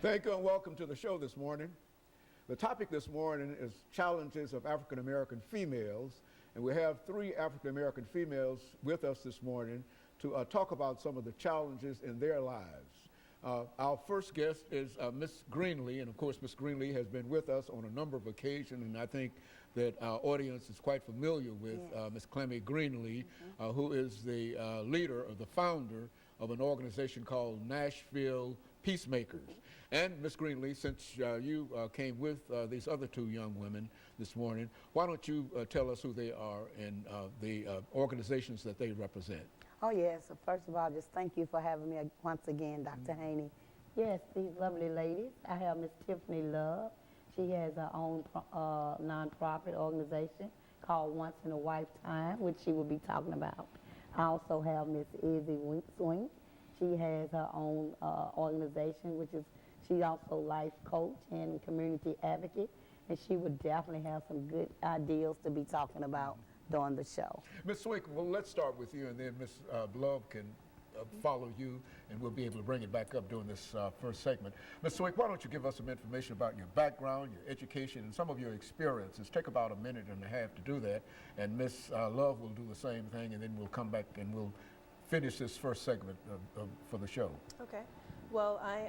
Thank you and welcome to the show this morning. The topic this morning is challenges of African American females, and we have three African American females with us this morning to talk about some of the challenges in their lives. Our first guest is Miss Greenlee, and of course Miss Greenlee has been with us on a number of occasions, and I think that our audience is quite familiar with Miss Clemmy Greenlee, who is the leader or the founder of an organization called Nashville Peacemakers. And Miss Greenlee, since you came with these other two young women this morning, why don't you tell us who they are and the organizations that they represent? Oh, yes. So first of all, just thank you for having me once again, Dr. Haney. Yes, these lovely ladies. I have Miss Tiffany Love. She has her own nonprofit organization called Once in a Lifetime, which she will be talking about. I also have Miss Izzy Swing. She has her own organization, which is, she's also life coach and community advocate, and she would definitely have some good ideas to be talking about during the show. Ms. Swink, well, let's start with you, and then Ms. Love can follow you, and we'll be able to bring it back up during this first segment. Ms. Swink, why don't you give us some information about your background, your education, and some of your experiences. Take about a minute and a half to do that, and Ms. Love will do the same thing, and then we'll come back and we'll finish this first segment for the show. Okay. Well, I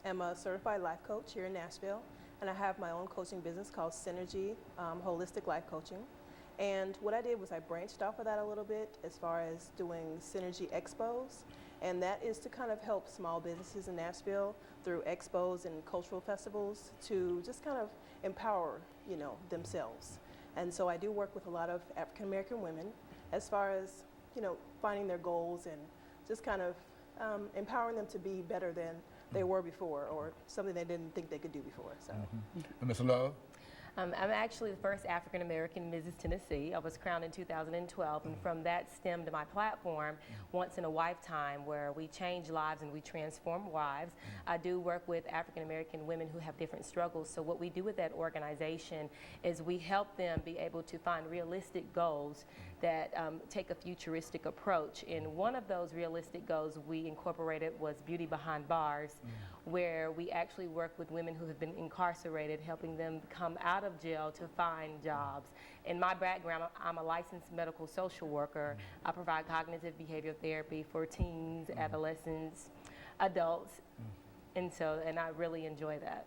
am a certified life coach here in Nashville, and I have my own coaching business called Synergy Holistic Life Coaching. And what I did was I branched off of that a little bit as far as doing Synergy Expos, and that is to kind of help small businesses in Nashville through expos and cultural festivals to just kind of empower, themselves. And so I do work with a lot of African American women as far as, finding their goals and just kind of empowering them to be better than they were before, or something they didn't think they could do before. So. And Ms. Love? I'm actually the first African American Mrs. Tennessee. I was crowned in 2012, and from that stemmed my platform, Once in a Lifetime, where we change lives and we transform lives. I do work with African American women who have different struggles. So what we do with that organization is we help them be able to find realistic goals that take a futuristic approach. And one of those realistic goals we incorporated was Beauty Behind Bars, where we actually work with women who have been incarcerated, helping them come out of jail to find jobs. In my background, I'm a licensed medical social worker. I provide cognitive behavioral therapy for teens, adolescents, adults, and I really enjoy that.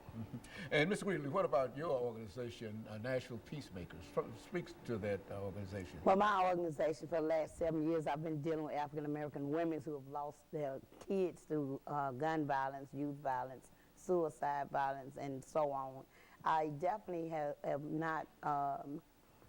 And Ms. Greenlee, what about your organization, Nashville Peacemakers? Speak to that organization. Well, my organization for the last 7 years, I've been dealing with African American women who have lost their kids through gun violence, youth violence, suicide violence, and so on. I definitely have not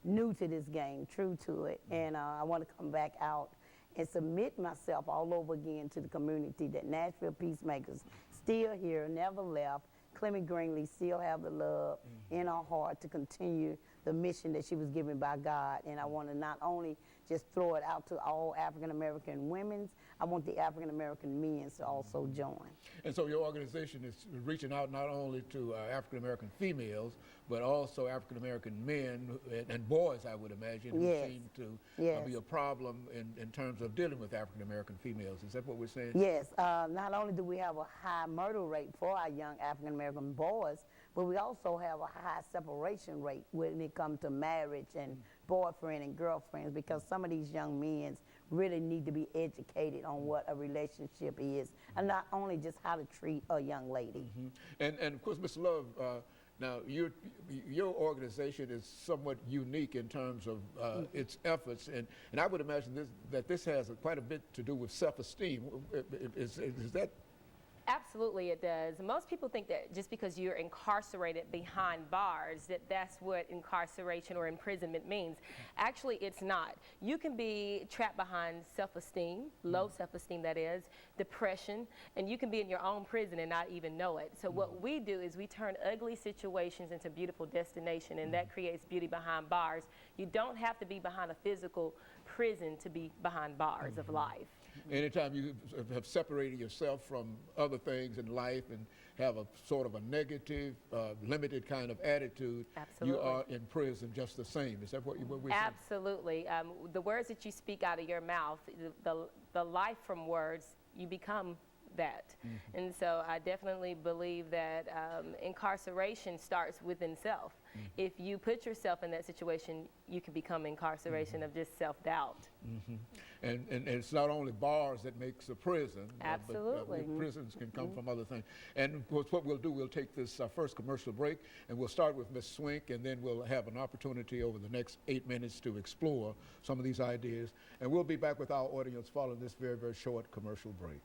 new to this game, true to it, and I want to come back out and submit myself all over again to the community that Nashville Peacemakers still here, never left. Clemmy Greenlee still have the love in her heart to continue the mission that she was given by God. And I want to not only just throw it out to all African American women, I want the African American men to also join. And so your organization is reaching out not only to African American females, but also African American men and boys, I would imagine, who seem to be a problem in terms of dealing with African American females. Is that what we're saying? Yes. Not only do we have a high murder rate for our young African American boys, but we also have a high separation rate when it comes to marriage and boyfriend and girlfriends, because some of these young men really need to be educated on what a relationship is, and not only just how to treat a young lady. And of course, Ms. Love, now your organization is somewhat unique in terms of its efforts, and I would imagine that this has quite a bit to do with self-esteem. Is that? Absolutely it does. Most people think that just because you're incarcerated behind bars, that's what incarceration or imprisonment means. Actually, it's not. You can be trapped behind self-esteem, low self-esteem that is, depression, and you can be in your own prison and not even know it. So what we do is we turn ugly situations into beautiful destination, and that creates beauty behind bars. You don't have to be behind a physical prison to be behind bars of life. Anytime you have separated yourself from other things in life and have a sort of a negative, limited kind of attitude, you are in prison just the same. Is that what we're saying? Absolutely. The words that you speak out of your mouth, the life from words, you become that. And so I definitely believe that incarceration starts within self. If you put yourself in that situation, you can become incarceration of just self-doubt. And it's not only bars that makes a prison. Absolutely. But prisons can come from other things. And of course, what we'll do, we'll take this first commercial break, and we'll start with Ms. Swink, and then we'll have an opportunity over the next 8 minutes to explore some of these ideas. And we'll be back with our audience following this very, very short commercial break.